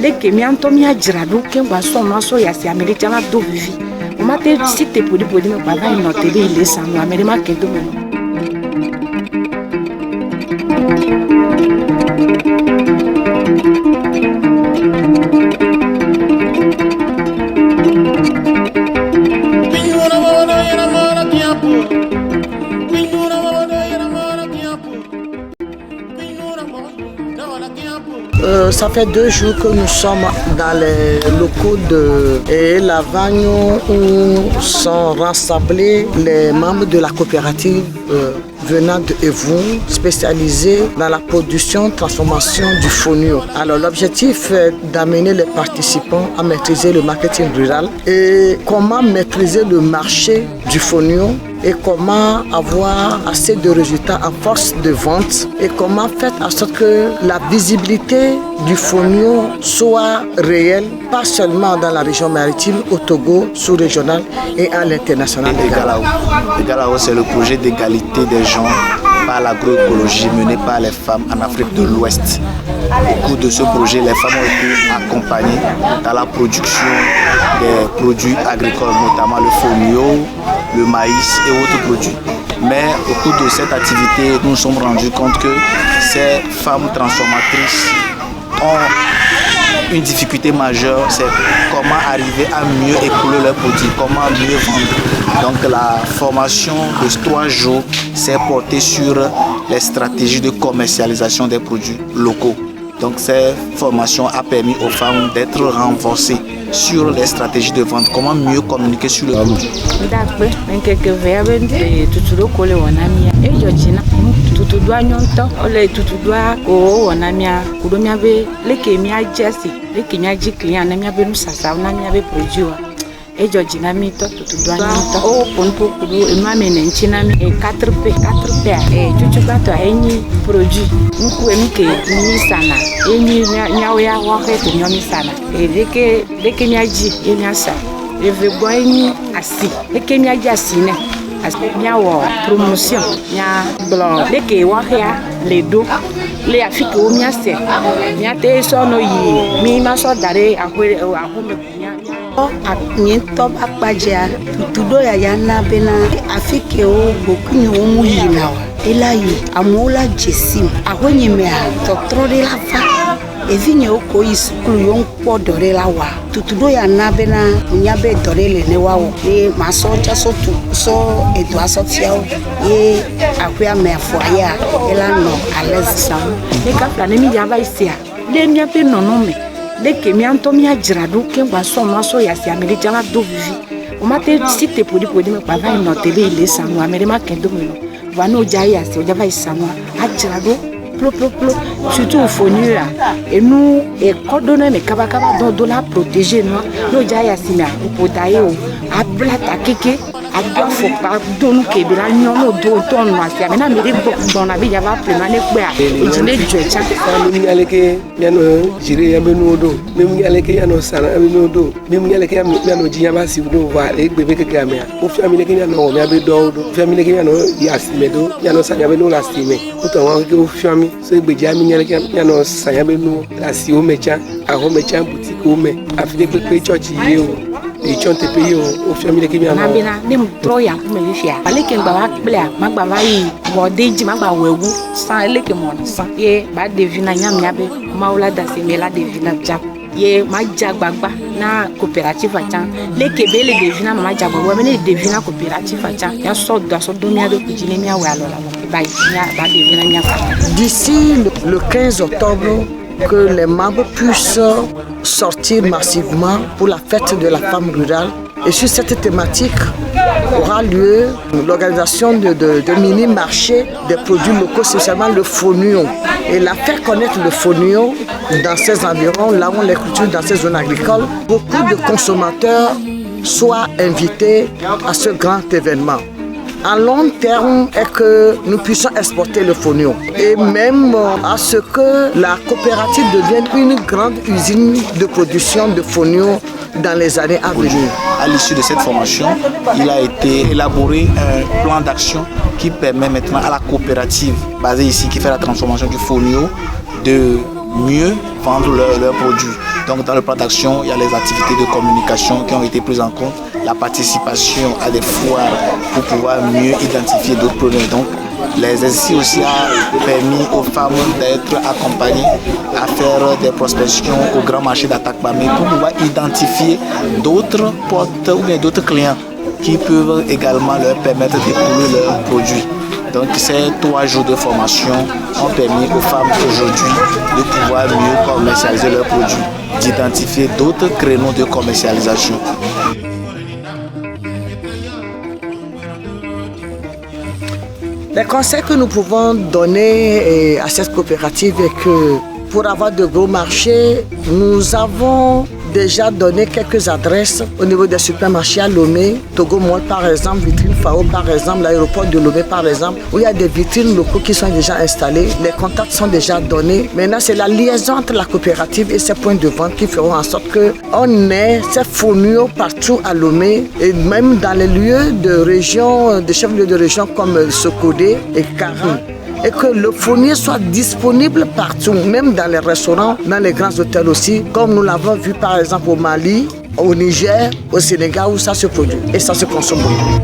les kemianto mi ajrado ke ngwa so no so ya si america la do vivi o ma te si te podi me baba no te be ile sa no america ke do me. Ça fait 2 jours que nous sommes dans les locaux de Lavagno où sont rassemblés les membres de la coopérative venant de Evou, spécialisés dans la production, transformation du fonio. Alors l'objectif est d'amener les participants à maîtriser le marketing rural et comment maîtriser le marché du fonio et comment avoir assez de résultats en force de vente et comment faire en sorte que la visibilité du fonio soit réelle, pas seulement dans la région maritime, au Togo, sous-régional et à l'international. Le Galao, c'est le projet d'égalité des genres par l'agroécologie mené par les femmes en Afrique de l'Ouest. Au cours de ce projet, les femmes ont été accompagnées dans la production des produits agricoles, notamment le fonio, le maïs et autres produits. Mais au cours de cette activité, nous nous sommes rendus compte que ces femmes transformatrices ont une difficulté majeure, c'est comment arriver à mieux écouler leurs produits, comment mieux vendre. Donc la formation de 3 jours s'est portée sur les stratégies de commercialisation des produits locaux. Donc cette formation a permis aux femmes d'être renforcées sur les stratégies de vente, comment mieux communiquer sur le produit. Et Georgie Nami to o ponpo kudu emame nenchinami e 4p e chuchukato enyi produit nku emike ni sana enyi nyaoya wa heto nyomi sana e leke nyaji enyasa eve boyni asi leke nyaji asine nyawo promotion nya blo leke wa hea ledo le afike o miase nyate so no yi mi ma so dare ahwe ahome Nyento bakpaja tudo ya yana bena afike o bokunyo mu yina ela yi amola jesim ahonye me totro de la fa evinye oko iskulu yo npo dore la wa tudo ya na bena nyabe dore le ne wa o e maso ja so tu so edo asofia o e akwa me afo aya ela no alexam le ka plane mi ya ba isia le nyabe nono me les kemianto mi ajrado ke ngwa so no so ya si america la do vivi o ma te si te podi me baba no te be ile sa no america ke do me no va no ja ya si o ja va isa no ajrado plo surtout au fonio là et nous et cordonner me kaba do la protéger no ja ya si na o potaye o abla ta keke ado fo pa do no ke bi la nyomo do to no asi amena me bo don na bi ja va prema ne pe a e jine dwecha mi aleke miano jire ya benu do mi aleke ya no sana benu do mi aleke ya miano jinya ba si do va e gbe ke gamia o fi amile ke miano mi abe do fi amile ke miano ya si me do miano sanya benu la si me o to wa ke o fi ami so gbe ja mi aleke miano sanya benu la si o mecha a ho mecha boutique o me afide pe church ye o e chonte pe yo o fi amile ke miano na dem tro ya ku me fia aleke ngba wa kple magba va yi bo deji magba wewu san eleke mon san ye ba devina nyam nyabe maula da se mela devina ja ye ma jagbagba na coopérative acha leke bele devina ma jagbagba me devina coopérative acha ya so do mia do kujine mia we alola ba devina nya. D'ici le 15 octobre, que les membres puissent sortir massivement pour la fête de la femme rurale. Et sur cette thématique aura lieu l'organisation de mini-marchés des produits locaux, spécialement le fonio. Et la faire connaître le fonio dans ces environs, là où on les cultive dans ces zones agricoles, beaucoup de consommateurs soient invités à ce grand événement. À long terme est que nous puissions exporter le fonio et même à ce que la coopérative devienne une grande usine de production de fonio dans les années à venir. À l'issue de cette formation, il a été élaboré un plan d'action qui permet maintenant à la coopérative basée ici qui fait la transformation du fonio de mieux vendre leurs produits. Donc dans le plan d'action, il y a les activités de communication qui ont été prises en compte, la participation à des foires pour pouvoir mieux identifier d'autres produits. Donc l'exercice aussi a permis aux femmes d'être accompagnées à faire des prospections au grand marché d'Atakpamé pour pouvoir identifier d'autres portes ou bien d'autres clients qui peuvent également leur permettre d'éprouver leurs produits. Donc ces 3 jours de formation ont permis aux femmes aujourd'hui de pouvoir mieux commercialiser leurs produits, d'identifier d'autres créneaux de commercialisation. Les conseils que nous pouvons donner à cette coopérative est que pour avoir de gros marchés, nous avons déjà donné quelques adresses au niveau des supermarchés à Lomé, Togo Mall par exemple, Vitrine Fao par exemple, l'aéroport de Lomé par exemple, où il y a des vitrines locaux qui sont déjà installées, les contacts sont déjà donnés. Maintenant, c'est la liaison entre la coopérative et ses points de vente qui feront en sorte qu'on ait ces fournures partout à Lomé et même dans les lieux de région, des chefs-lieux de région comme Sokodé et Kara. Et que le fournier soit disponible partout, même dans les restaurants, dans les grands hôtels aussi, comme nous l'avons vu par exemple au Mali, au Niger, au Sénégal, où ça se produit et ça se consomme beaucoup.